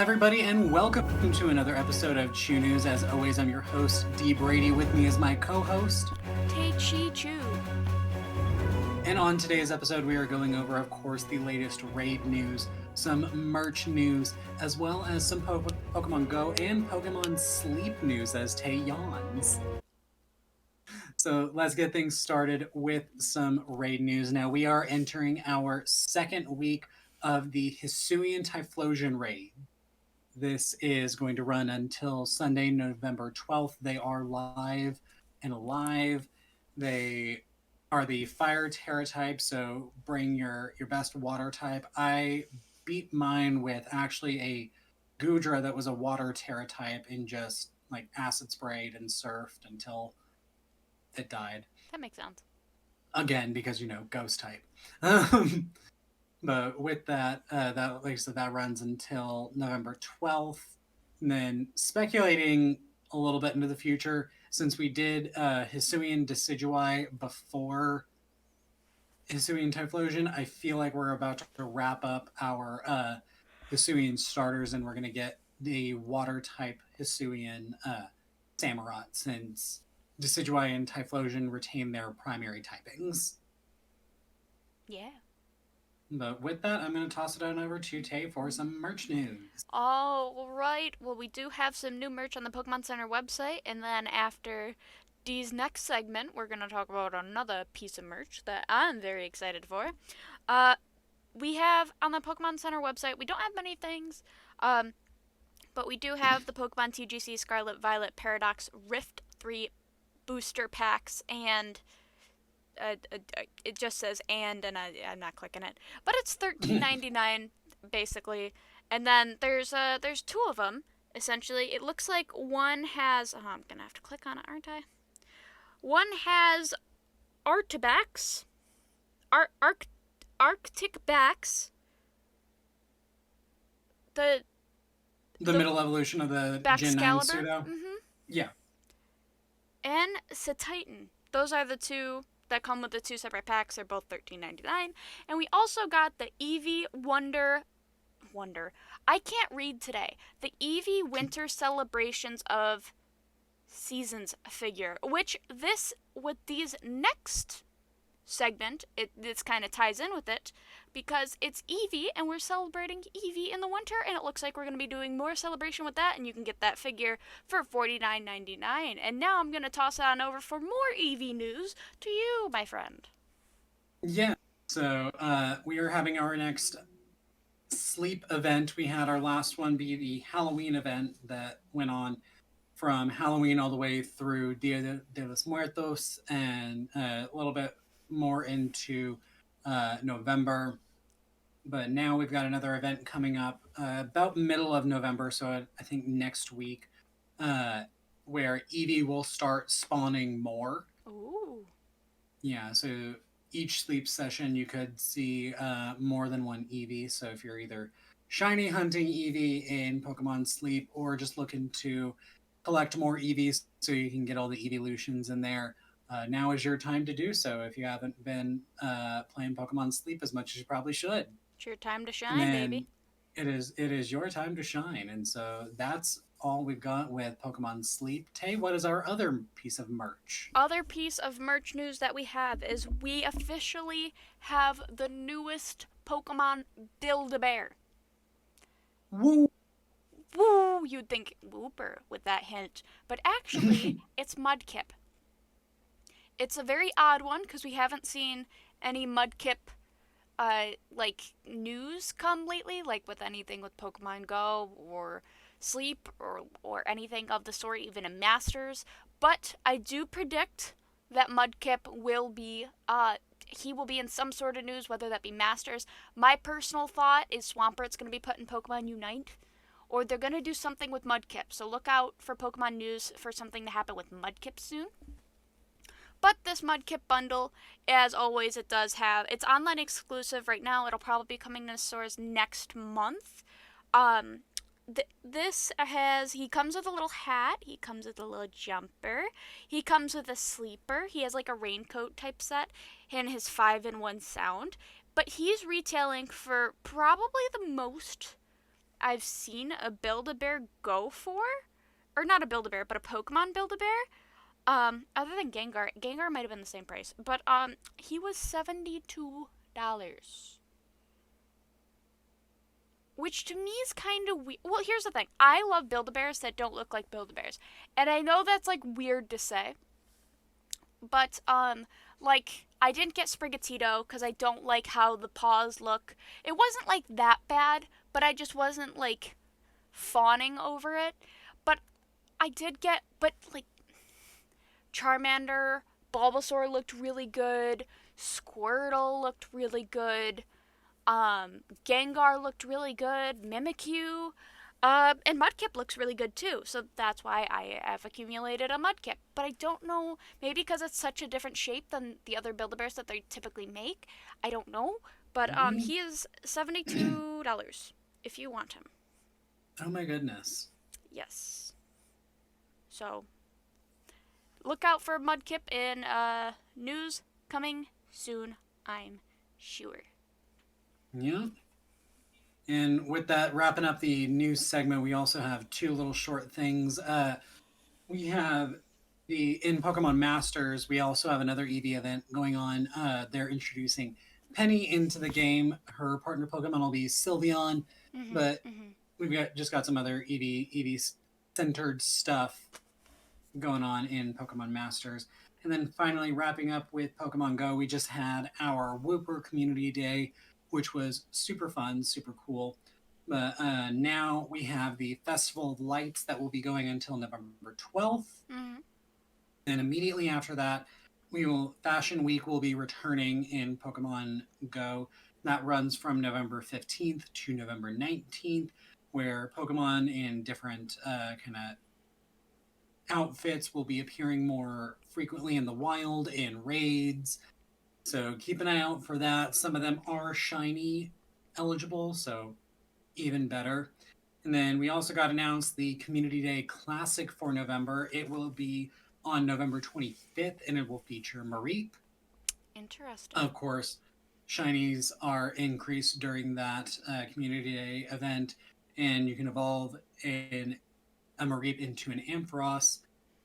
everybody, and welcome to another episode of ChuNews. As always, I'm your host, Brady. With me is my co-host, Chu. And on today's episode, we are going over, of course, the latest raid news, some merch news, as well as some Pokemon Go and Pokemon Sleep news as Tay yawns. So let's get things started with some raid news. Now, we are entering our second week of the Hisuian Typhlosion raid. This is going to run until Sunday, November 12th. They are live and alive. They are the fire Terra type, so bring your best water type. I beat mine with actually a Goodra that was a water Terra type and just like acid sprayed and surfed until it died. That makes sense. Again, because ghost type. But with that, that like I said, that runs until November 12th. And then speculating a little bit into the future, since we did Hisuian Decidueye before Hisuian Typhlosion, I feel like we're about to wrap up our Hisuian starters, and we're going to get the water type Hisuian Samurott, since Decidueye and Typhlosion retain their primary typings. Yeah. But with that, I'm going to toss it on over to Tay for some merch news. All right. Well, we do have some new merch on the Pokemon Center website, and then after Dee's next segment, we're going to talk about another piece of merch that I'm very excited for. We have on the Pokemon Center website, we don't have many things, but we do have the Pokemon TGC Scarlet Violet Paradox Rift 3 booster packs, and it just says and I'm not clicking it, but it's $13.99 basically. And then there's two of them essentially. It looks like one has I'm gonna have to click on it, aren't I? One has Arctic Backs. The middle evolution of the Gen 9 pseudo. Mm-hmm. Yeah. And Cetitan. Those are the two that come with the two separate packs. They're both $13.99. And we also got the Eevee Wonder. I can't read today. The Eevee Winter Celebrations of Seasons figure, which with these next segment, this kind of ties in with it, because it's Eevee and we're celebrating Eevee in the winter, and it looks like we're going to be doing more celebration with that, and you can get that figure for $49.99. And now I'm going to toss it on over for more Eevee news to you, my friend. Yeah, so we are having our next sleep event. We had our last one be the Halloween event that went on from Halloween all the way through Dia de los Muertos, and a little bit more into November. But now we've got another event coming up about middle of November, so I think next week, where Eevee will start spawning more. Ooh. Yeah, so each sleep session you could see more than one Eevee. So if you're either shiny hunting Eevee in Pokemon Sleep or just looking to collect more Eevees so you can get all the Evolutions in there, now is your time to do so if you haven't been playing Pokemon Sleep as much as you probably should. It's your time to shine, baby. It is your time to shine. And so that's all we've got with Pokemon Sleep. Tay, what is our other piece of merch? Other piece of merch news that we have is we officially have the newest Pokemon Build-A-Bear. Woo! Woo! You'd think Wooper with that hint, but actually it's Mudkip. It's a very odd one because we haven't seen any Mudkip news come lately, like with anything with Pokemon Go or Sleep or anything of the sort, even in Masters. But I do predict that Mudkip will be he will be in some sort of news, whether that be Masters. My personal thought is Swampert's going to be put in Pokemon Unite, or they're going to do something with Mudkip. So look out for Pokemon news for something to happen with Mudkip soon. But this Mudkip bundle, as always, it's online exclusive right now. It'll probably be coming to stores next month. He comes with a little hat, he comes with a little jumper, he comes with a sleeper, he has like a raincoat type set, and his 5-in-1 sound. But he's retailing for probably the most I've seen a Build-A-Bear go for, or not a Build-A-Bear, but a Pokemon Build-A-Bear. Other than Gengar, Gengar might have been the same price, but he was $72, which to me is kind of weird. Well, here's the thing: I love Build-A-Bears that don't look like Build-A-Bears, and I know that's like weird to say, but like I didn't get Sprigatito because I don't like how the paws look. It wasn't like that bad, but I just wasn't like fawning over it. But I did get, but like Charmander, Bulbasaur looked really good. Squirtle looked really good. Gengar looked really good. Mimikyu. And Mudkip looks really good too, so that's why I have accumulated a Mudkip. But I don't know, maybe because it's such a different shape than the other Build-A-Bears that they typically make. I don't know. But Really? he is $72 if you want him. Oh my goodness. Yes. So look out for Mudkip in news coming soon, I'm sure. Yeah. And with that, wrapping up the news segment, we also have two little short things. We have in Pokemon Masters, we also have another EV event going on. They're introducing Penny into the game. Her partner Pokemon will be Sylveon, Mhm. but Mhm. we've got some other EV centered stuff going on in Pokemon Masters. And then finally, wrapping up with Pokemon Go, we just had our Wooper Community Day, which was super fun, super cool. But now we have the Festival of Lights that will be going until November 12th. Mhm. And immediately after that, Fashion Week will be returning in Pokemon Go. That runs from November 15th to November 19th, where Pokemon in different kind of outfits will be appearing more frequently in the wild in raids. So keep an eye out for that. Some of them are shiny eligible, so even better. And then we also got announced the Community Day Classic for November. It will be on November 25th and it will feature Mareep. Interesting. Of course, shinies are increased during that Community Day event, and you can evolve a Mareep into an Ampharos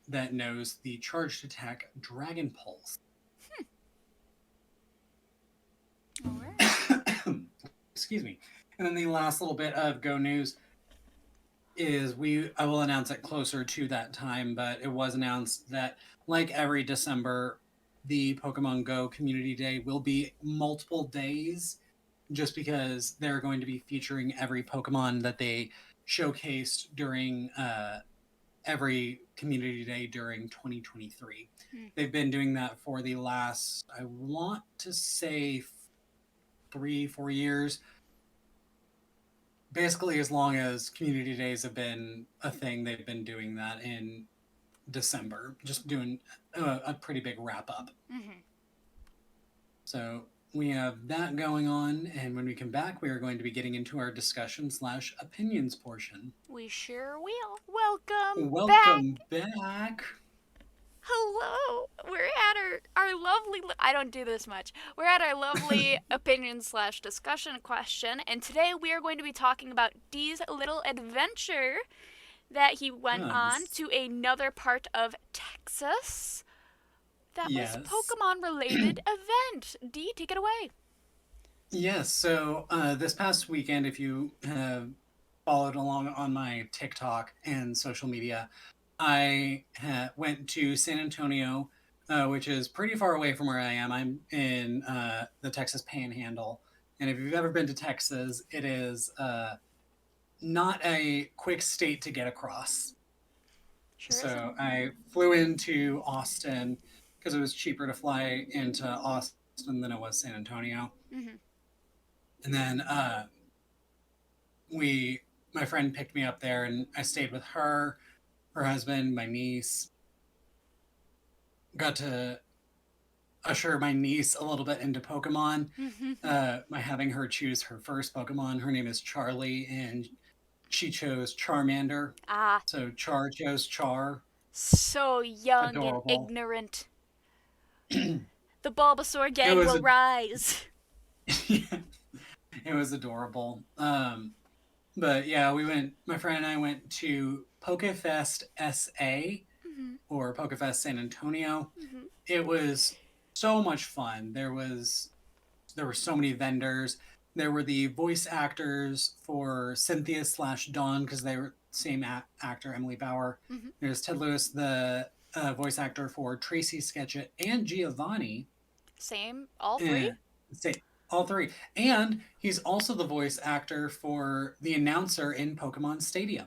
that knows the charged attack Dragon Pulse. All right. Excuse me. And then the last little bit of Go news is I will announce it closer to that time, but it was announced that like every December, the Pokemon Go Community Day will be multiple days just because they're going to be featuring every Pokemon that they showcased during every community day during 2023. Hmm. They've been doing that for the last, I want to say, 3, 4 years. Basically, as long as community days have been a thing, they've been doing that in December, just doing a pretty big wrap up. Mhm. So we have that going on, and when we come back, we are going to be getting into our discussion/opinions portion. We sure will. Welcome back. Welcome back. Hello. We're at our lovely. I don't do this much. We're at our lovely opinion slash discussion question, and today we are going to be talking about Dee's little adventure that he went on Yes. to another part of Texas. That was Yes. Pokemon related event. Dee, take it away. Yes. So this past weekend, if you have followed along on my TikTok and social media, I went to San Antonio, which is pretty far away from where I am. I'm in the Texas Panhandle. And if you've ever been to Texas, it is not a quick state to get across. Sure isn't. So I flew into Austin because it was cheaper to fly into Austin than it was San Antonio. Mhm. And then we, my friend picked me up there, and I stayed with her, her husband, my niece. Got to usher my niece a little bit into Pokemon by having her choose her first Pokemon. Her name is Charlie, and she chose Charmander. Ah, So Char chose Char. so young and Adorable. ignorant. it The Bulbasaur gang was will a rise. it was adorable. But yeah, we went. My friend and I went to Pokefest SA Mhm. or Pokefest San Antonio. Mhm. It was so much fun. There were so many vendors. There were the voice actors for Cynthia slash Dawn because they were same actor Emily Bauer. Mhm. There's Ted Lewis, the voice actor for Tracy Sketchett and Giovanni. Same. All three. And say all three. And he's also the voice actor for the announcer in Pokemon Stadium.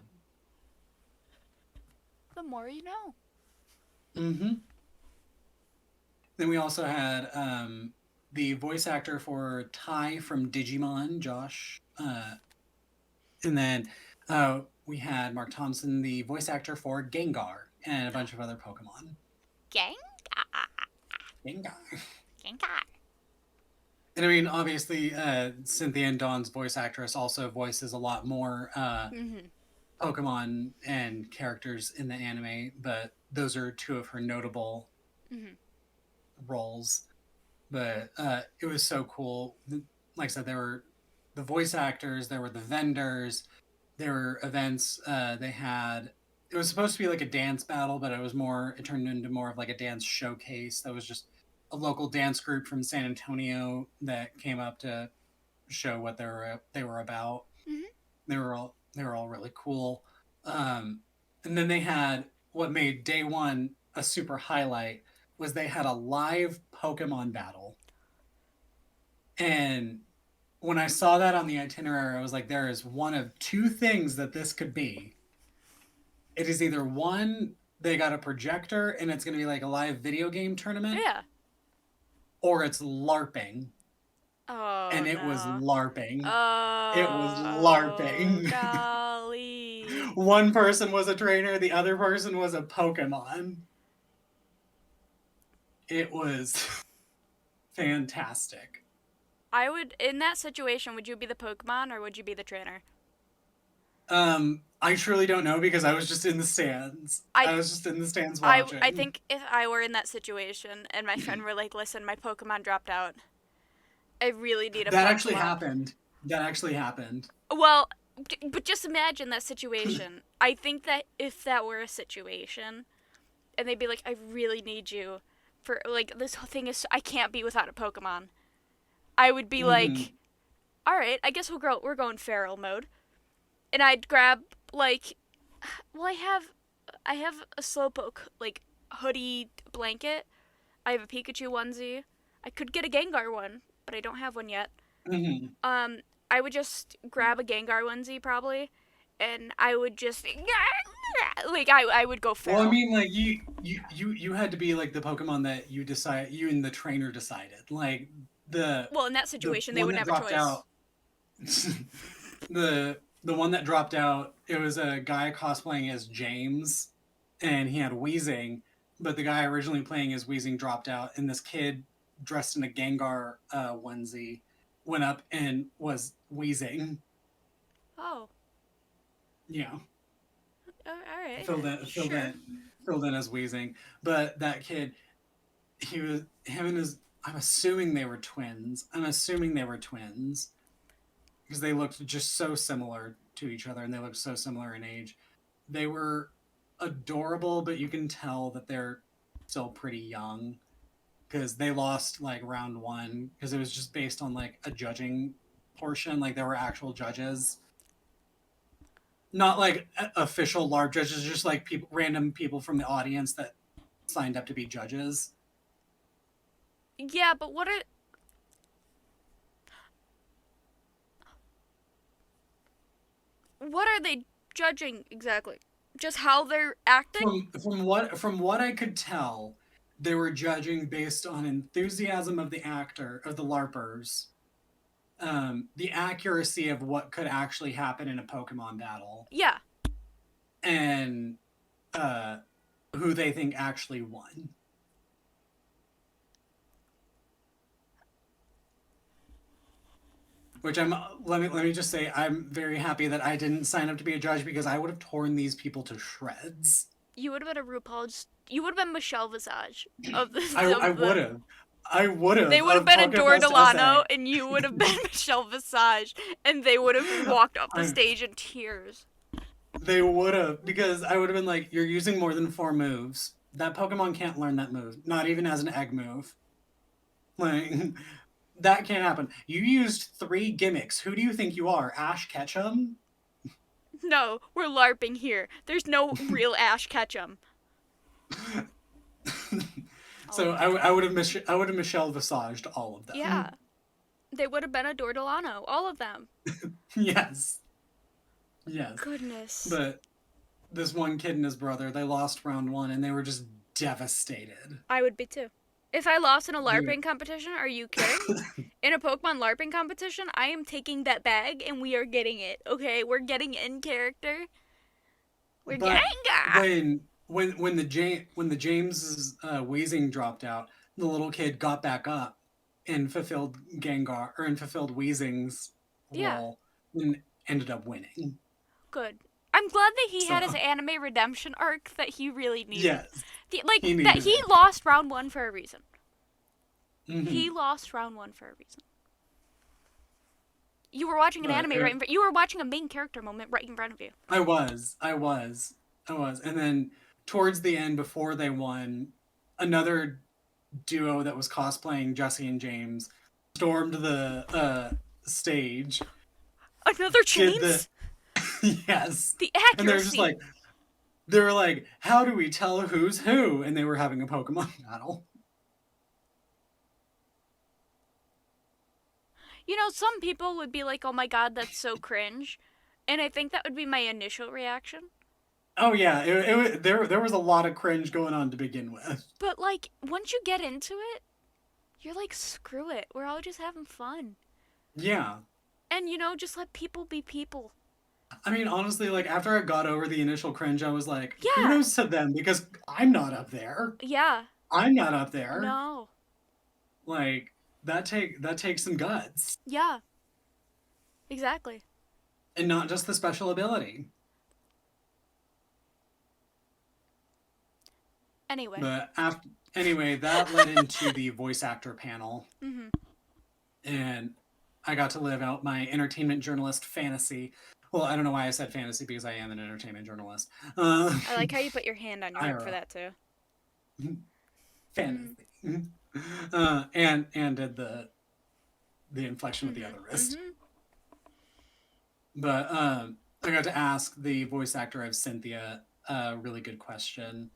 The more you know. Mm-hmm. Then we also had the voice actor for Ty from Digimon, Josh. And then we had Mark Thompson, the voice actor for Gengar, and a bunch of other Pokemon. Gengar. Gengar. Gengar. And I mean, obviously, Cynthia and Dawn's voice actress also voices a lot more Mhm. Pokemon and characters in the anime, but those are two of her notable Mhm. roles. But it was so cool. Like I said, there were the voice actors, there were the vendors, there were events. They had it was supposed to be like a dance battle, but it turned into more of like a dance showcase. That was just a local dance group from San Antonio that came up to show what they were about. Mhm. They were all really cool. And then they had what made day one a super highlight was they had a live Pokemon battle. And when I saw that on the itinerary, I was like, there is one of two things that this could be. It is either one, they got a projector and it's going to be like a live video game tournament, Yeah. or it's LARPing. Oh And it was no. LARPing. It was Oh LARPing. golly. One person was a trainer, the other person was a Pokemon. It was fantastic. I would in that situation. Would you be the Pokemon or would you be the trainer? I truly don't know because I was just in the stands. I I was just in the stands I watching. think if I were in that situation and my friend were like, "Listen, my Pokemon dropped out. I really need a That actually Pokemon." happened. That actually happened. Well, but just imagine that situation. I think that if that were a situation, and they'd be like, "I really need you for like this whole thing is I can't be without a Pokemon." I would be like, Hmm. "All right, I guess we're going feral mode," and I'd grab like, well, I have a Slowpoke like hoodie blanket. I have a Pikachu onesie. I could get a Gengar one, but I don't have one yet. Hmm. Um, I would just grab a Gengar onesie probably, and I would just like I would go Well, I feral. mean, like you had to be like the Pokemon that you and the trainer decided. Like the Well, in that the situation, they one wouldn't that have a dropped choice. out. The one that dropped out. It was a guy cosplaying as James, and he had wheezing. But the guy originally playing as wheezing dropped out, and this kid dressed in a Gengar onesie went up and was wheezing. Oh, Yeah, all right, filled in, filled sure. in, filled in as wheezing. But that kid, he was him and his. I'm assuming they were twins. Because they looked just so similar to each other and they looked so similar in age. They were adorable, but you can tell that they're still pretty young because they lost like round one because it was just based on like a judging portion. Like there were actual judges, not like official LARP judges, just like people, random people from the audience that signed up to be judges. Yeah, but what are they judging exactly? Just how they're acting? From what I could tell, they were judging based on enthusiasm of the actor of the LARPers, the accuracy of what could actually happen in a Pokemon battle, Yeah. and uh, who they think actually won. Which let me just say I'm very happy that I didn't sign up to be a judge because I would have torn these people to shreds. You would have been a RuPaul's. You would have been Michelle Visage of I the I of would the. have. I would They have would have of been a Dor PokeFest Delano, essay. and you would have been Michelle Visage, and they would have walked off the I, stage in tears. they would have, because I would have been like, you're using more than 4 moves. That Pokemon can't learn that move, not even as an egg move. Like, that can't happen. You used 3 gimmicks. Who do you think you are, Ash Ketchum? No, we're LARPing here. There's no real Ash Ketchum. So Oh, I would have I would have Michelle Visaged all of yeah. them. They would have been a Dor Delano, all of them. Yes, yes. Goodness. But this one kid and his brother, they lost round 1 and they were just devastated. I would be too. If I lost in a They LARPing competition, are you kidding? In a Pokemon LARPing competition, I am taking that bag and we are getting it. Okay, we're getting in character. We're but Gengar. when the James's wheezing dropped out, the little kid got back up and fulfilled Gengar or and fulfilled Wheezing's Yeah, role and ended up winning. good. I'm glad that he had his So anime redemption arc that he really needed. yes, Like he that needed he it. lost round 1 for a reason. He Hmm. lost round 1 for a reason. You were watching an But anime right in front. You were watching a main character moment right in front of you. I was, and then towards the end, before they won, another duo that was cosplaying Jesse and James stormed the stage, Another did the chains? yes, The and they're just accuracy. like they were like, how do we tell who's who? And they were having a Pokemon battle. You know, some people would be like, "Oh my god, that's so cringe," and I think that would be my initial reaction. Oh yeah, there was a lot of cringe going on to begin with. But like, once you get into it, you're like, "Screw it. We're all just having fun." Yeah, And you know, just let people be people. I mean honestly, like after I got over the initial cringe, I was like, Yeah. kudos to them because I'm not up there. Yeah. I'm not up there. No. Like that takes some guts, Yeah. Exactly. and not just the special ability. Anyway. But after anyway, that led into the voice actor panel, Mhm. and I got to live out my entertainment journalist fantasy. Well, I don't know why I said fantasy because I am an entertainment journalist. I like how you put your hand on your hip for IRL that too. Mhm. fantasy, and did the inflection with the Mhm. other wrist. Mhm. But I got to ask the voice actor of Cynthia a really good question.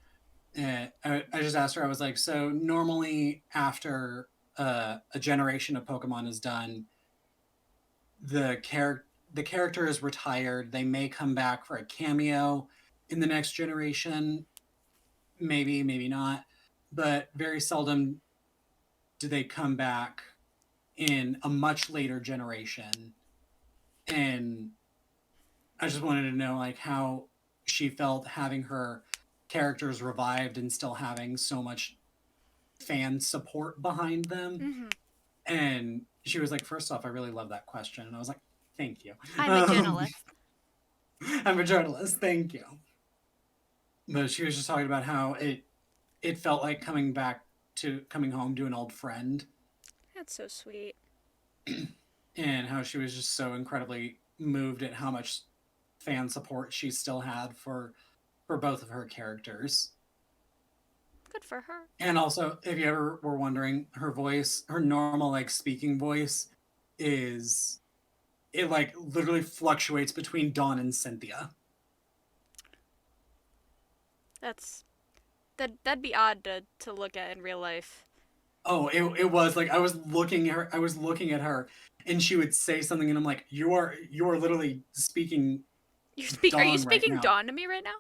And I just asked her, I was like, so normally after a generation of Pokemon is done, the character is retired. They may come back for a cameo in the next generation, maybe, maybe not, but very seldom do they come back in a much later generation. And I just wanted to know like how she felt having her characters revived and still having so much fan support behind them. Mhm. And she was like, first off, I really love that question. And I was like, thank you. I'm a Um, journalist. I'm a journalist. Thank you. But she was just talking about how it felt like coming home to an old friend, That's so sweet. and how she was just so incredibly moved at how much fan support she still had for both of her characters. Good for her. And also, if you ever were wondering, her voice, her normal like speaking voice, is it like literally fluctuates between Dawn and Cynthia. That's that'd be odd to look at in real life. Oh, it was like I was looking at her, and she would say something, and I'm like, you are literally speaking Are you Dawn right speaking now. Dawn to me right now?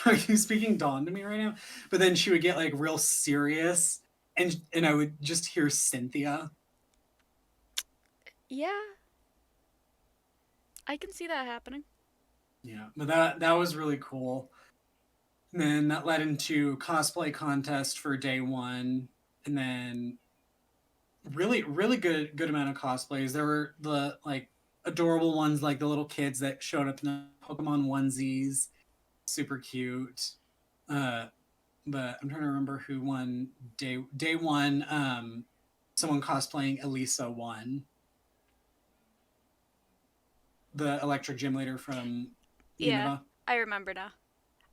Are you speaking Dawn to me right now? But then she would get like real serious, and I would just hear Cynthia. Yeah, I can see that happening. Yeah, but that was really cool. And then that led into cosplay contest for day one, and then really good amount of cosplays. There were the like adorable ones, like the little kids that showed up in the Pokemon onesies, super cute. Uh, but I'm trying to remember who won day one. Someone cosplaying Elisa won, the electric gym leader from Yeah, Unova. I remember now.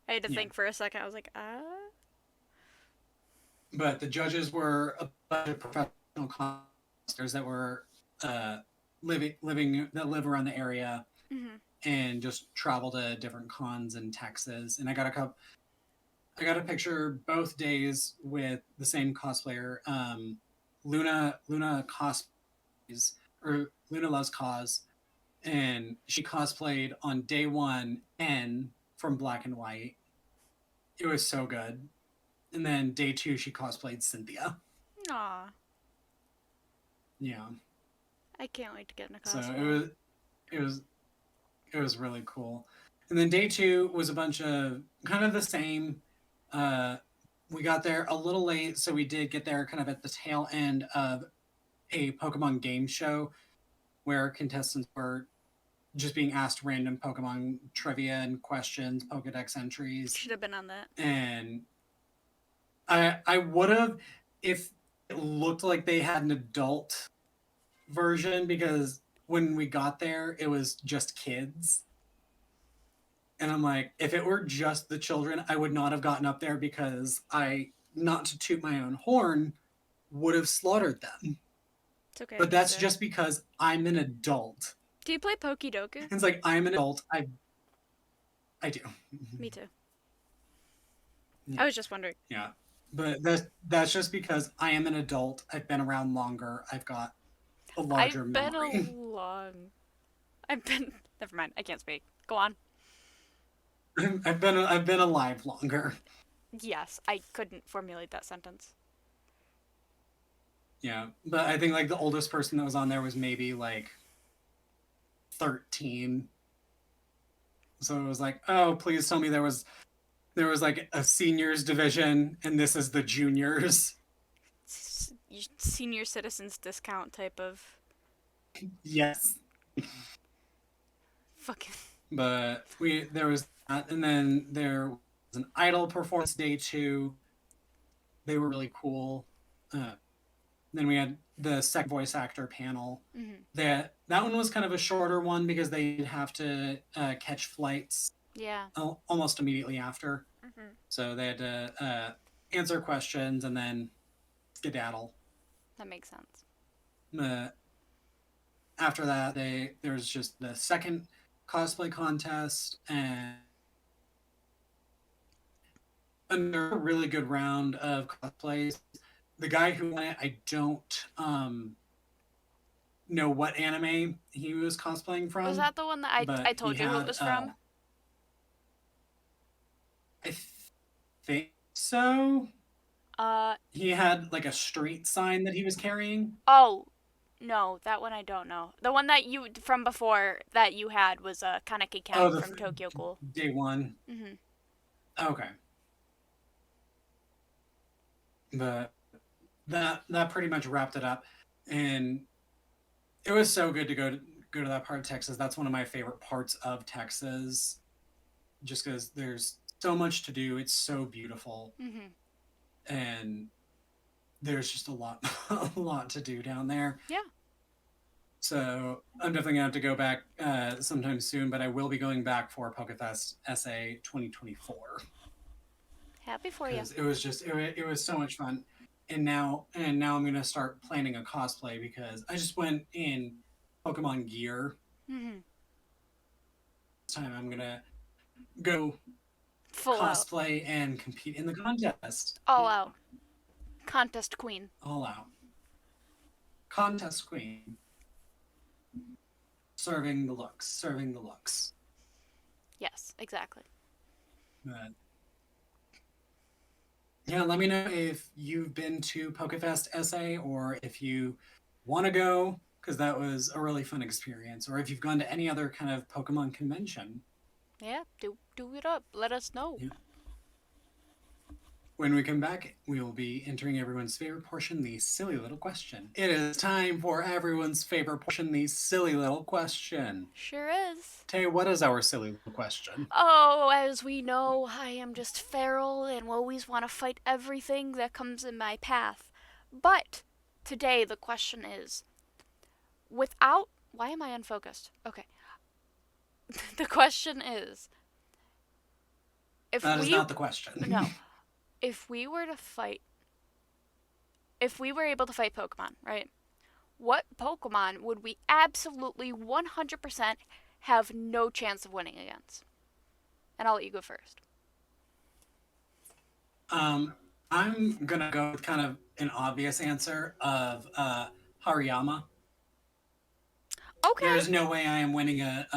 I had to Yeah, think for a second. I was like, ah. but the judges were a bunch of professional cosplayers that were uh, living that live around the area Mm-hmm. and just travel to different cons in Texas. And I got a picture both days with the same cosplayer. Luna cosplays or Luna loves cos, and she cosplayed on day one N from Black and White. It was so good. And then day two she cosplayed Cynthia. Aw, Yeah. I can't wait to get in a So cosplay. it was it was really cool. And then day two was a bunch of kind of the same. Uh, we got there a little late, so we did get there kind of at the tail end of a Pokemon game show where contestants were just being asked random Pokemon trivia and questions, Pokedex entries. Should have been on that. And I would have if it looked like they had an adult version because when we got there it was just kids. And I'm like, if it were just the children, I would not have gotten up there because I, not to toot my own horn, would have slaughtered them. It's okay But if you that's say. just because I'm an adult. Do you play Pokidoku? It's like I'm an adult. I do. Me too. Yeah. I was just wondering. Yeah. But that's just because I am an adult. I've been around longer. I've got a larger I've been a memory. long. I've been. Never mind. I can't speak. Go on. I've been alive longer. Yes, I couldn't formulate that sentence. Yeah. But I think like the oldest person that was on there was maybe like 13. So it was like, oh, please tell me there was like a seniors division and this is the juniors. Senior citizens discount type of Yes. fucking. But we there was that, and then there was an idol performance day two. They were really cool. Then we had the second voice actor panel. Mm-hmm. That one was kind of a shorter one because they'd have to catch flights Yeah. almost immediately after. Mm-hmm. So they had to answer questions and then skedaddle. That makes sense. Uh, After that, there was just the second cosplay contest and another really good round of cosplays. The guy who won it, I don't know what anime he was cosplaying Was from, that the one that I but he told you who it had was from? I think so. Uh He had like a street sign that he was carrying. oh, no, that one I don't know. The one that you from before that you had was Kaneki Oh, Ken from Tokyo Ghoul. day one. Mm-hmm. Okay, but that pretty much wrapped it up, and it was so good to go to that part of Texas. That's one of my favorite parts of Texas, just because there's so much to do. It's so beautiful, Mm-hmm. and there's just a lot a lot to do down there. Yeah. So I'm definitely gonna have to go back sometime soon, but I will be going back for PokeFest SA 2024 Happy for you. because it was so much fun. And now I'm gonna start planning a cosplay because I just went in Pokemon gear. Mm-hmm. This time I'm gonna go Full out. cosplay and compete in the contest. All out. Contest queen. All out. Contest queen. Serving the looks. Serving the looks. Yes, exactly. But yeah, let me know if you've been to PokeFest SA or if you want to go, because that was a really fun experience, or if you've gone to any other kind of Pokemon convention. Yeah, do it up. Let us know. Yeah. When we come back, we will be entering everyone's favorite portion, the silly little question. It is time for everyone's favorite portion, the silly little question. Sure is. Tay, what is our silly little question? Oh, as we know, I am just feral and will always want to fight everything that comes in my path. But today the question is without. Why am I unfocused? Okay. The question is if That is we. not the question. No. If we were to fight. If we were able to fight Pokemon, right? What Pokemon would we absolutely 100% have no chance of winning against? And I'll let you go first. um, I'm gonna go with kind of an obvious answer of Hariyama. Okay. There's no way I am winning a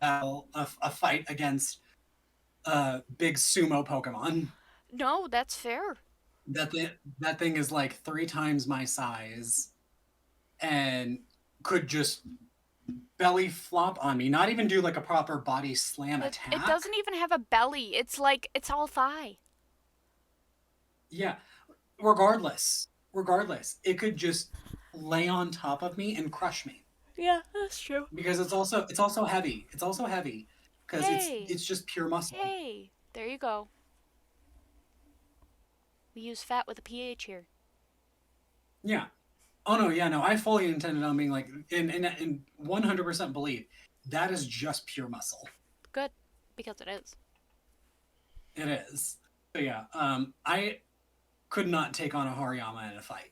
battle, a fight against big sumo Pokemon. No, that's fair. That thing is like 3 times my size and could just belly flop on me. Not even do like a proper body slam It attack. doesn't even have a belly. It's like it's all thigh. Yeah. Regardless, it could just lay on top of me and crush me Yeah, that's true. because it's also heavy. It's also heavy because it's Hey, it's just pure muscle. hey, there you go. We use fat with a pH here. Yeah. Oh no, yeah, no. I fully intended on being like in 100% believe that is just pure muscle. Good, because it is. It is. So yeah, I could not take on a Hariyama in a fight.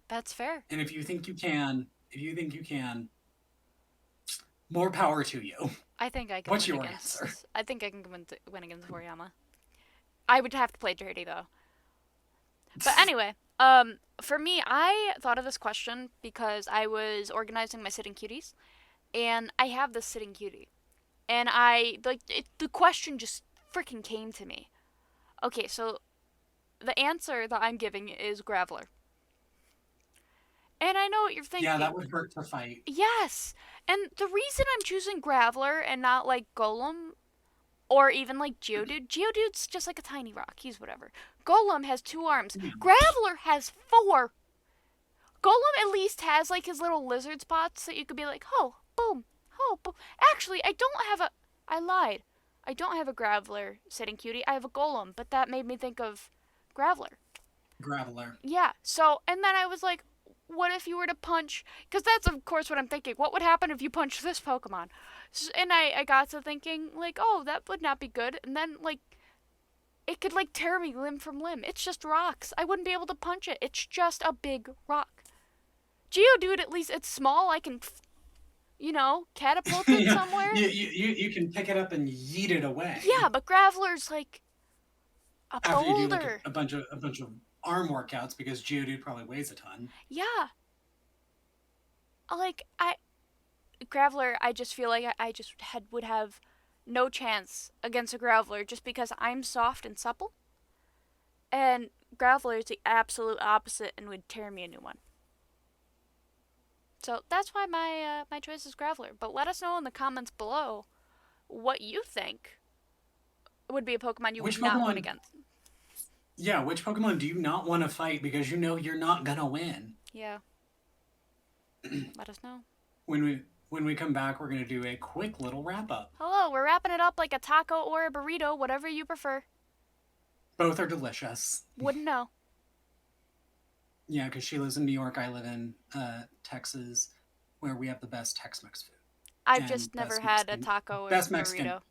That's fair. And if you think you can, more power to you. I think I can What's win your answer? against. I think I can win against Horiyama. I would have to play dirty though. But anyway, for me, I thought of this question because I was organizing my sitting cuties, and I have this sitting cutie, and the question just freaking came to me. Okay, so the answer that I'm giving is Graveler. And I know what you're Yeah, that thinking. would hurt to fight. Yes. And the reason I'm choosing Graveler and not like Golem or even like Geodude, Geodude's just like a tiny rock. He's whatever. Golem has 2 arms. Yeah. Graveler has 4. Golem at least has like his little lizard spots that you could be like, oh, boom, oh, boom. Actually, I don't have a. I lied. I don't have a Graveler sitting cutie. I have a Golem, but that made me think of Graveler. Graveler. Yeah. So, and then I was like, what if you were to punch? Because that's, of course, what I'm thinking. What would happen if you punch this Pokemon? And I got to thinking, like, oh, that would not be good. And then, like, it could, like, tear me limb from limb. It's just rocks. I wouldn't be able to punch it. It's just a big rock. Geodude, at least it's small. I can, catapult it Yeah, somewhere. you can pick it up and yeet it away. Yeah, but Graveler's like a After you do like boulder. a bunch of arm workouts because Geodude probably weighs a ton. Yeah. Like, Graveler, I just feel like I just would have no chance against a Graveler just because I'm soft and supple, and Graveler is the absolute opposite and would tear me a new one. So that's why my choice is Graveler. But let us know in the comments below what you think would be a Pokemon you Which would not win Pokemon? against. Yeah, which Pokemon do you not want to fight because you know you're not gonna win? Yeah, let us know. When we come back, we're gonna do a quick little wrap up. Hello, we're wrapping it up like a taco or a burrito, whatever you prefer. Both are delicious. Wouldn't know. Yeah, because she lives in New York, I live in Texas, where we have the best Tex-Mex food I've and just never had a taco or a best Mexican. burrito.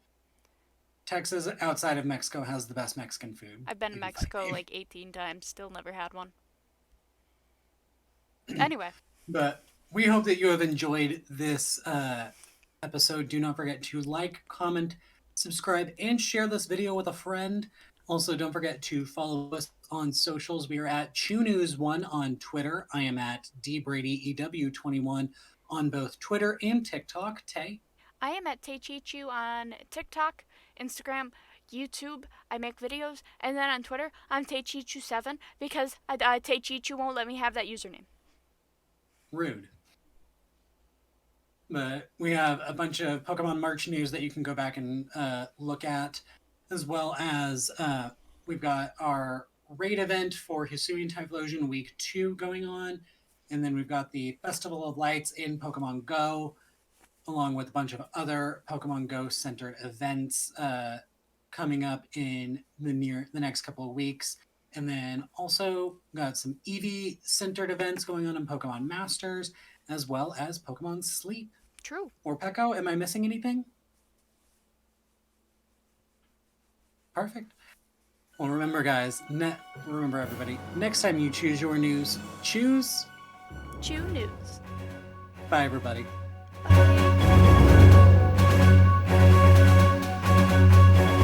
Texas outside of Mexico has the best Mexican food. I've been to if you fight Mexico me. like 18 times, still never had one. Anyway, But we hope that you have enjoyed this episode. Do not forget to like, comment, subscribe, and share this video with a friend. Also, don't forget to follow us on socials. We are at ChuNews1 on Twitter. I am at DBradyEW21 on both Twitter and TikTok. Tay? I am at Teichichu on TikTok, Instagram, YouTube. I make videos, and then on Twitter, I'm Teichichu7 because Teichichu won't let me have that username. Rude. But we have a bunch of Pokemon merch news that you can go back and look at, as well as we've got our raid event for Hisuian Typhlosion Week 2 going on. And then we've got the Festival of Lights in Pokemon Go, along with a bunch of other Pokemon Go centered events coming up in the next couple of weeks. And then also got some Eevee centered events going on in Pokemon Masters, as well as Pokemon Sleep. True. Or Peko, am I missing anything? Perfect. Well, remember, guys, remember, everybody, next time you choose your news, choose ChuNews. Bye, everybody.